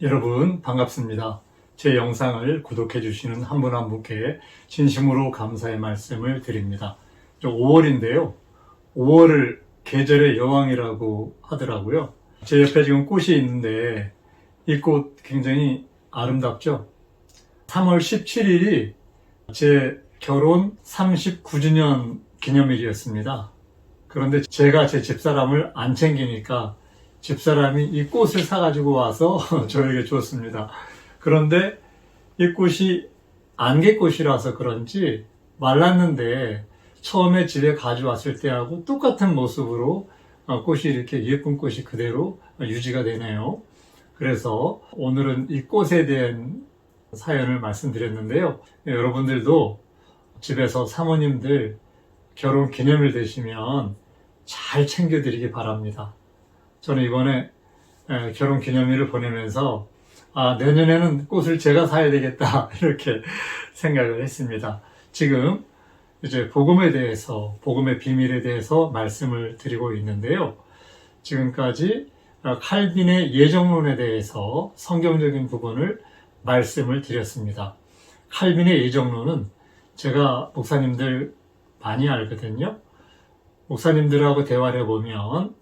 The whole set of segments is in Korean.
여러분 반갑습니다. 제 영상을 구독해 주시는 한 분 한 분께 진심으로 감사의 말씀을 드립니다. 5월인데요. 5월을 계절의 여왕이라고 하더라고요. 제 옆에 지금 꽃이 있는데 이 꽃 굉장히 아름답죠? 3월 17일이 제 결혼 39주년 기념일이었습니다. 그런데 제가 제 집사람을 안 챙기니까 집사람이 이 꽃을 사가지고 와서 저에게 줬습니다. 그런데 이 꽃이 안개꽃이라서 그런지 말랐는데 처음에 집에 가져왔을 때하고 똑같은 모습으로 꽃이 이렇게 예쁜 꽃이 그대로 유지가 되네요. 그래서 오늘은 이 꽃에 대한 사연을 말씀드렸는데요. 여러분들도 집에서 사모님들 결혼 기념일 되시면 잘 챙겨드리기 바랍니다. 저는 이번에 결혼 기념일을 보내면서 내년에는 꽃을 제가 사야 되겠다 이렇게 생각을 했습니다. 지금 이제 복음에 대해서, 복음의 비밀에 대해서 말씀을 드리고 있는데요. 지금까지 칼빈의 예정론에 대해서 성경적인 부분을 말씀을 드렸습니다. 칼빈의 예정론은 제가 목사님들 많이 알거든요. 목사님들하고 대화를 해보면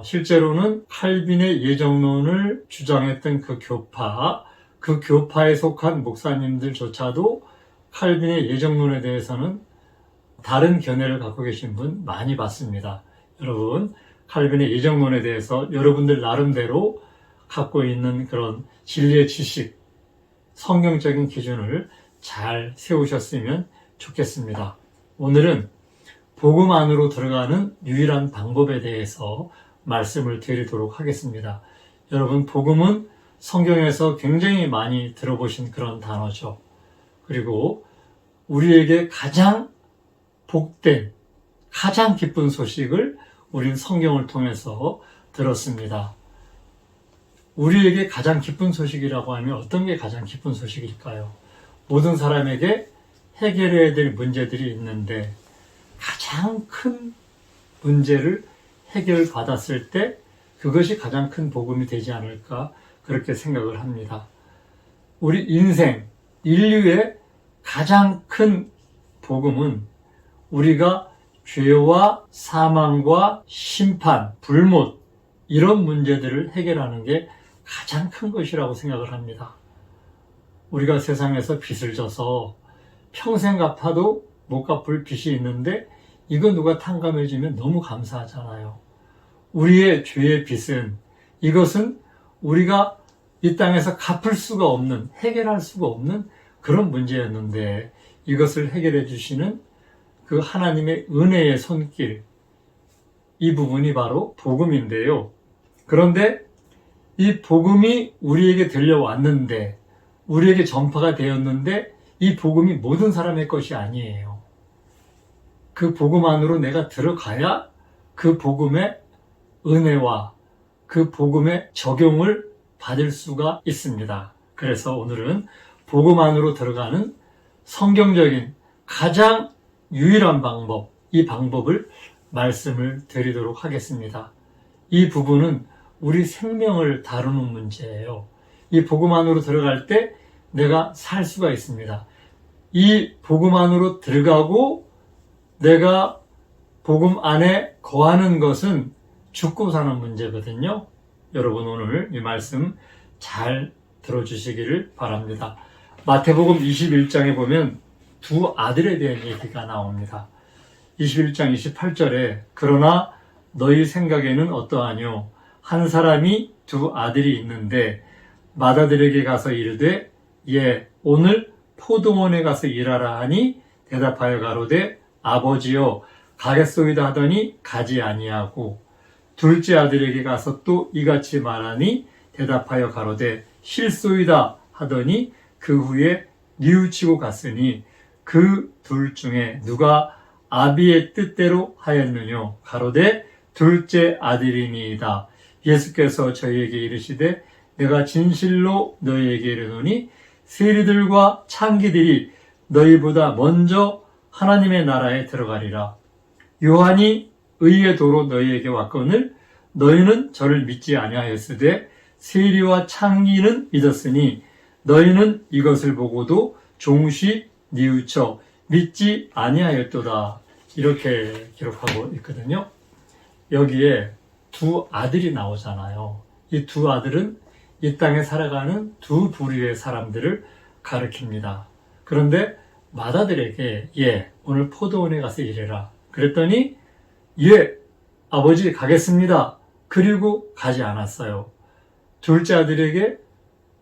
실제로는 칼빈의 예정론을 주장했던 그 교파에 속한 목사님들조차도 칼빈의 예정론에 대해서는 다른 견해를 갖고 계신 분 많이 봤습니다. 여러분, 칼빈의 예정론에 대해서 여러분들 나름대로 갖고 있는 그런 진리의 지식, 성경적인 기준을 잘 세우셨으면 좋겠습니다. 오늘은 복음 안으로 들어가는 유일한 방법에 대해서 말씀을 드리도록 하겠습니다. 여러분, 복음은 성경에서 굉장히 많이 들어보신 그런 단어죠. 그리고 우리에게 가장 복된, 가장 기쁜 소식을 우리는 성경을 통해서 들었습니다. 우리에게 가장 기쁜 소식이라고 하면 어떤 게 가장 기쁜 소식일까요? 모든 사람에게 해결해야 될 문제들이 있는데 가장 큰 문제를 해결받았을 때 그것이 가장 큰 복음이 되지 않을까 그렇게 생각을 합니다. 우리 인생, 인류의 가장 큰 복음은 우리가 죄와 사망과 심판, 불못 이런 문제들을 해결하는 게 가장 큰 것이라고 생각을 합니다. 우리가 세상에서 빚을 져서 평생 갚아도 못 갚을 빚이 있는데 이거 누가 탕감해주면 너무 감사하잖아요. 우리의 죄의 빚은 이것은 우리가 이 땅에서 갚을 수가 없는, 해결할 수가 없는 그런 문제였는데 이것을 해결해 주시는 그 하나님의 은혜의 손길, 이 부분이 바로 복음인데요. 그런데 이 복음이 우리에게 들려왔는데, 우리에게 전파가 되었는데 이 복음이 모든 사람의 것이 아니에요. 그 복음 안으로 내가 들어가야 그 복음의 은혜와 그 복음의 적용을 받을 수가 있습니다. 그래서 오늘은 복음 안으로 들어가는 성경적인 가장 유일한 방법, 이 방법을 말씀을 드리도록 하겠습니다. 이 부분은 우리 생명을 다루는 문제예요. 이 복음 안으로 들어갈 때 내가 살 수가 있습니다. 이 복음 안으로 들어가고 내가 복음 안에 거하는 것은 죽고 사는 문제거든요. 여러분 오늘 이 말씀 잘 들어주시기를 바랍니다. 마태복음 21장에 보면 두 아들에 대한 얘기가 나옵니다. 21장 28절에 그러나 너희 생각에는 어떠하뇨? 한 사람이 두 아들이 있는데 맏아들에게 가서 이르되 예 오늘 포도원에 가서 일하라 하니 대답하여 가로되 아버지여 가겠소이다 하더니 가지 아니하고 둘째 아들에게 가서 또 이같이 말하니 대답하여 가로되 싫소이다 하더니 그 후에 뉘우치고 갔으니 그 둘 중에 누가 아비의 뜻대로 하였느뇨? 가로되 둘째 아들이니이다. 예수께서 저희에게 이르시되 내가 진실로 너희에게 이르노니 세리들과 창기들이 너희보다 먼저 하나님의 나라에 들어가리라. 요한이 의의 도로 너희에게 왔거늘 너희는 저를 믿지 아니하였으되 세리와 창기는 믿었으니 너희는 이것을 보고도 종시 뉘우쳐 믿지 아니하였도다. 이렇게 기록하고 있거든요. 여기에 두 아들이 나오잖아요. 이 두 아들은 이 땅에 살아가는 두 부류의 사람들을 가리킵니다. 그런데 맏아들에게 오늘 포도원에 가서 일해라. 그랬더니 아버지 가겠습니다. 그리고 가지 않았어요. 둘째 아들에게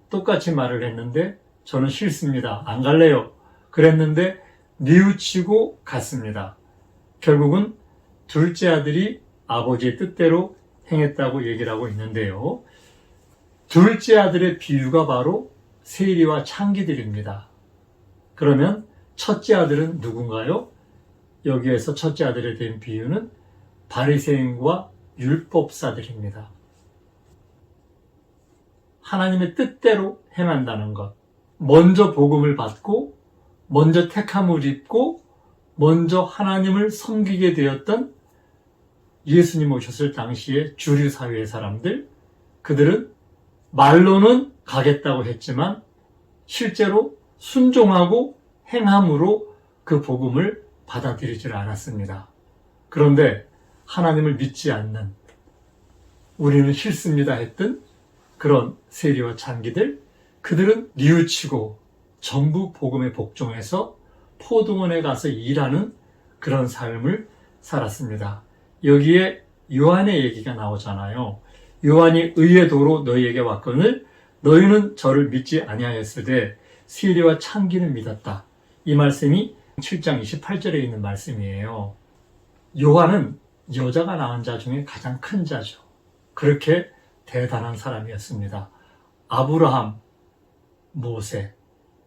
똑같이 말을 했는데 저는 싫습니다. 안 갈래요. 그랬는데 뉘우치고 갔습니다. 결국은 둘째 아들이 아버지의 뜻대로 행했다고 얘기를 하고 있는데요. 둘째 아들의 비유가 바로 세리와 창기들입니다. 그러면 첫째 아들은 누군가요? 여기에서 첫째 아들에 대한 비유는 바리새인과 율법사들입니다. 하나님의 뜻대로 행한다는 것, 먼저 복음을 받고 먼저 택함을 입고 먼저 하나님을 섬기게 되었던 예수님 오셨을 당시의 주류 사회의 사람들, 그들은 말로는 가겠다고 했지만 실제로 순종하고 행함으로 그 복음을 받아들이질 않았습니다. 그런데 하나님을 믿지 않는, 우리는 싫습니다 했던 그런 세리와 창기들, 그들은 뉘우치고 전부 복음에 복종해서 포도원에 가서 일하는 그런 삶을 살았습니다. 여기에 요한의 얘기가 나오잖아요. 요한이 의의 도로 너희에게 왔거늘 너희는 저를 믿지 아니하였으되 세리와 창기는 믿었다. 이 말씀이 7장 28절에 있는 말씀이에요. 요한은 여자가 낳은 자 중에 가장 큰 자죠. 그렇게 대단한 사람이었습니다. 아브라함, 모세,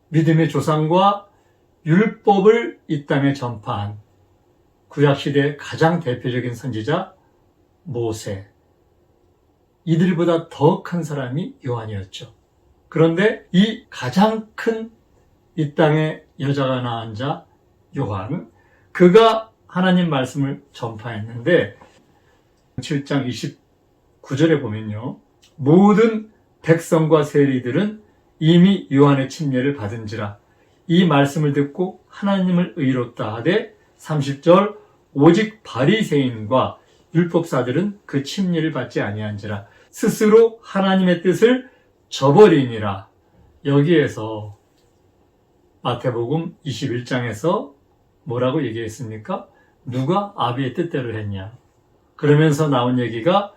믿음의 조상과 율법을 이 땅에 전파한 구약시대의 가장 대표적인 선지자 모세, 이들보다 더 큰 사람이 요한이었죠. 그런데 이 가장 큰 이 땅에 여자가 낳은 자 요한, 그가 하나님 말씀을 전파했는데 7장 29절에 보면요, 모든 백성과 세리들은 이미 요한의 침례를 받은지라 이 말씀을 듣고 하나님을 의롭다 하되 30절 오직 바리새인과 율법사들은 그 침례를 받지 아니한지라 스스로 하나님의 뜻을 저버리니라. 여기에서 마태복음 21장에서 뭐라고 얘기했습니까? 누가 아비의 뜻대로 했냐? 그러면서 나온 얘기가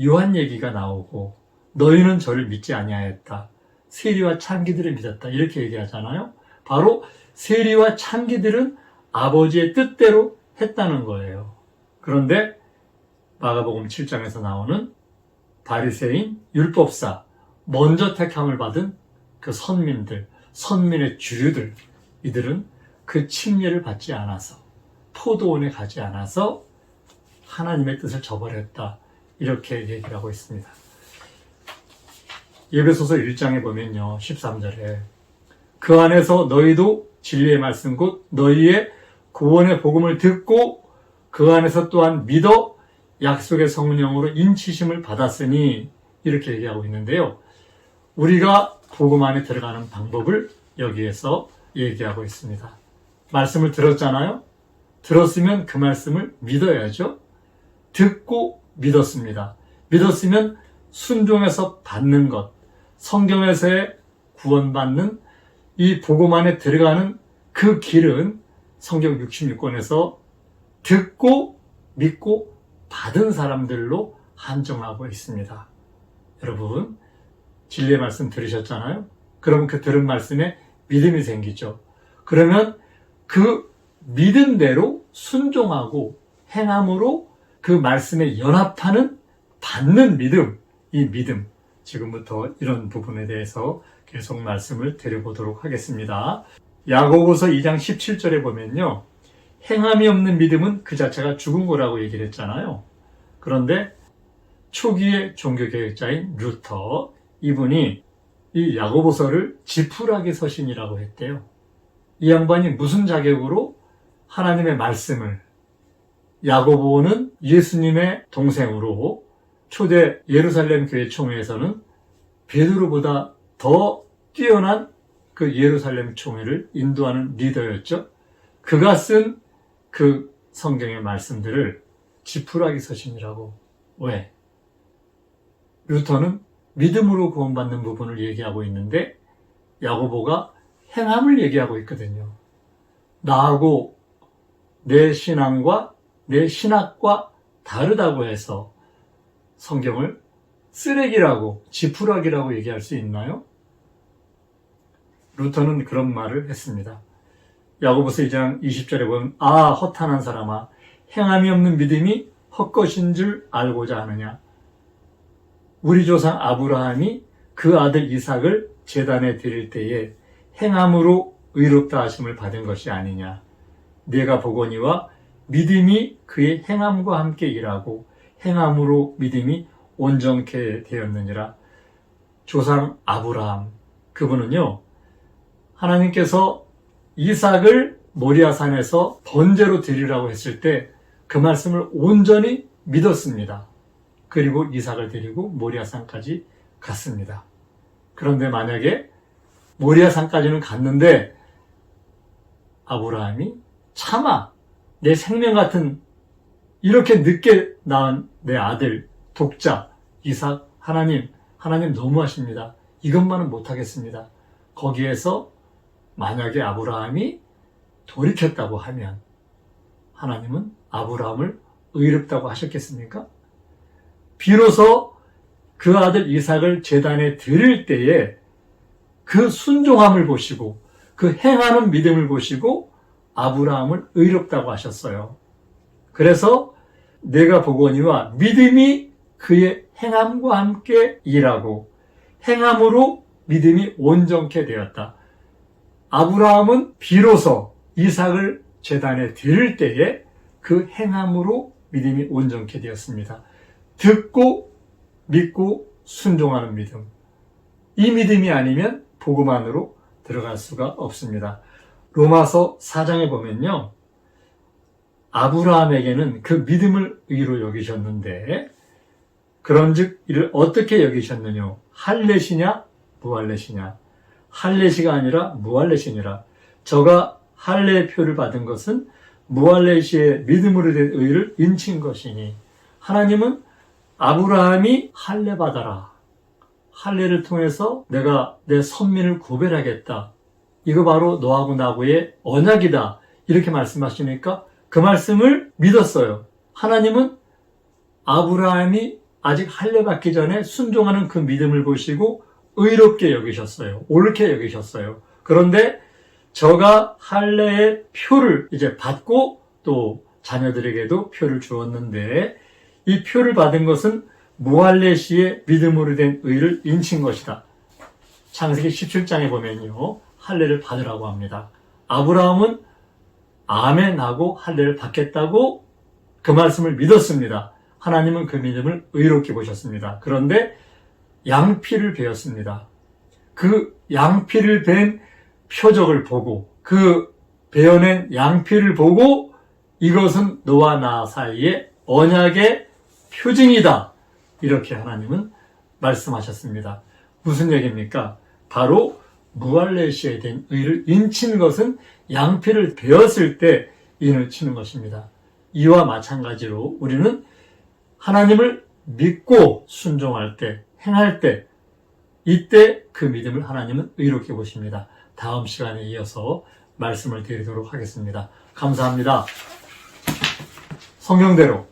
요한 얘기가 나오고 너희는 저를 믿지 아니하였다. 세리와 창기들을 믿었다. 이렇게 얘기하잖아요. 바로 세리와 창기들은 아버지의 뜻대로 했다는 거예요. 그런데 마가복음 7장에서 나오는 바리새인, 율법사, 먼저 택함을 받은 그 선민들, 선민의 주류들, 이들은 그 침례를 받지 않아서 포도원에 가지 않아서 하나님의 뜻을 저버렸다. 이렇게 얘기를 하고 있습니다. 에베소서 1장에 보면요, 13절에 그 안에서 너희도 진리의 말씀 곧 너희의 구원의 복음을 듣고 그 안에서 또한 믿어 약속의 성령으로 인치심을 받았으니 이렇게 얘기하고 있는데요. 우리가 복음 안에 들어가는 방법을 여기에서 얘기하고 있습니다. 말씀을 들었잖아요. 들었으면 그 말씀을 믿어야죠. 듣고 믿었습니다. 믿었으면 순종해서 받는 것, 성경에서의 구원받는 이 복음 안에 들어가는 그 길은 성경 66권에서 듣고 믿고 받은 사람들로 한정하고 있습니다. 여러분, 진리의 말씀 들으셨잖아요? 그럼 그 들은 말씀에 믿음이 생기죠. 그러면 그 믿음대로 순종하고 행함으로 그 말씀에 연합하는 받는 믿음, 이 믿음, 지금부터 이런 부분에 대해서 계속 말씀을 드려보도록 하겠습니다. 야고보서 2장 17절에 보면요, 행함이 없는 믿음은 그 자체가 죽은 거라고 얘기를 했잖아요. 그런데 초기의 종교개혁자인 루터, 이분이 이 야고보서를 지푸라기 서신이라고 했대요. 이 양반이 무슨 자격으로 하나님의 말씀을, 야고보는 예수님의 동생으로 초대 예루살렘 교회 총회에서는 베드로보다 더 뛰어난 그 예루살렘 총회를 인도하는 리더였죠. 그가 쓴 그 성경의 말씀들을 지푸라기 서신이라고. 왜? 루터는 믿음으로 구원받는 부분을 얘기하고 있는데 야고보가 행함을 얘기하고 있거든요. 나하고 내 신앙과 내 신학과 다르다고 해서 성경을 쓰레기라고, 지푸라기라고 얘기할 수 있나요? 루터는 그런 말을 했습니다. 야고보서 2장 20절에 보면 허탄한 사람아, 행함이 없는 믿음이 헛것인 줄 알고자 하느냐. 우리 조상 아브라함이 그 아들 이삭을 제단에 드릴 때에 행함으로 의롭다 하심을 받은 것이 아니냐. 내가 보거니와 믿음이 그의 행함과 함께 일하고 행함으로 믿음이 온전케 되었느니라. 조상 아브라함, 그분은요, 하나님께서 이삭을 모리아산에서 번제로 드리라고 했을 때 그 말씀을 온전히 믿었습니다. 그리고 이삭을 데리고 모리아산까지 갔습니다. 그런데 만약에 모리아산까지는 갔는데 아브라함이 차마 내 생명 같은 이렇게 늦게 낳은 내 아들 독자 이삭, 하나님 너무하십니다. 이것만은 못하겠습니다. 거기에서 만약에 아브라함이 돌이켰다고 하면 하나님은 아브라함을 의롭다고 하셨겠습니까? 비로소 그 아들 이삭을 제단에 드릴 때에 그 순종함을 보시고 그 행하는 믿음을 보시고 아브라함을 의롭다고 하셨어요. 그래서 내가 보거니와 믿음이 그의 행함과 함께 일하고 행함으로 믿음이 온전케 되었다. 아브라함은 비로소 이삭을 제단에 드릴 때에 그 행함으로 믿음이 온전케 되었습니다. 듣고 믿고 순종하는 믿음. 이 믿음이 아니면 복음 안으로 들어갈 수가 없습니다. 로마서 4장에 보면요, 아브라함에게는 그 믿음을 의로 여기셨는데 그런즉 이를 어떻게 여기셨느냐? 할례시냐 무할례시냐? 할례시가 아니라 무할례시니라. 저가 할례의 표를 받은 것은 무할례시의 믿음으로 된 의를 인친 것이니 하나님은 아브라함이 할례 받아라. 할례를 통해서 내가 내 선민을 구별하겠다. 이거 바로 너하고 나하고의 언약이다. 이렇게 말씀하시니까 그 말씀을 믿었어요. 하나님은 아브라함이 아직 할례 받기 전에 순종하는 그 믿음을 보시고 의롭게 여기셨어요. 옳게 여기셨어요. 그런데 저가 할례의 표를 이제 받고 또 자녀들에게도 표를 주었는데 이 표를 받은 것은 무할례시의 믿음으로 된 의를 인친 것이다. 창세기 17장에 보면요, 할례를 받으라고 합니다. 아브라함은 아멘하고 할례를 받겠다고 그 말씀을 믿었습니다. 하나님은 그 믿음을 의롭게 보셨습니다. 그런데 양피를 베었습니다. 그 양피를 벤 표적을 보고 그 베어낸 양피를 보고 이것은 너와 나 사이의 언약의 표징이다. 이렇게 하나님은 말씀하셨습니다. 무슨 얘기입니까? 바로 무할례시에 된 의를 인치는 것은 양피를 베었을 때 인을 치는 것입니다. 이와 마찬가지로 우리는 하나님을 믿고 순종할 때, 행할 때, 이때 그 믿음을 하나님은 의롭게 보십니다. 다음 시간에 이어서 말씀을 드리도록 하겠습니다. 감사합니다. 성경대로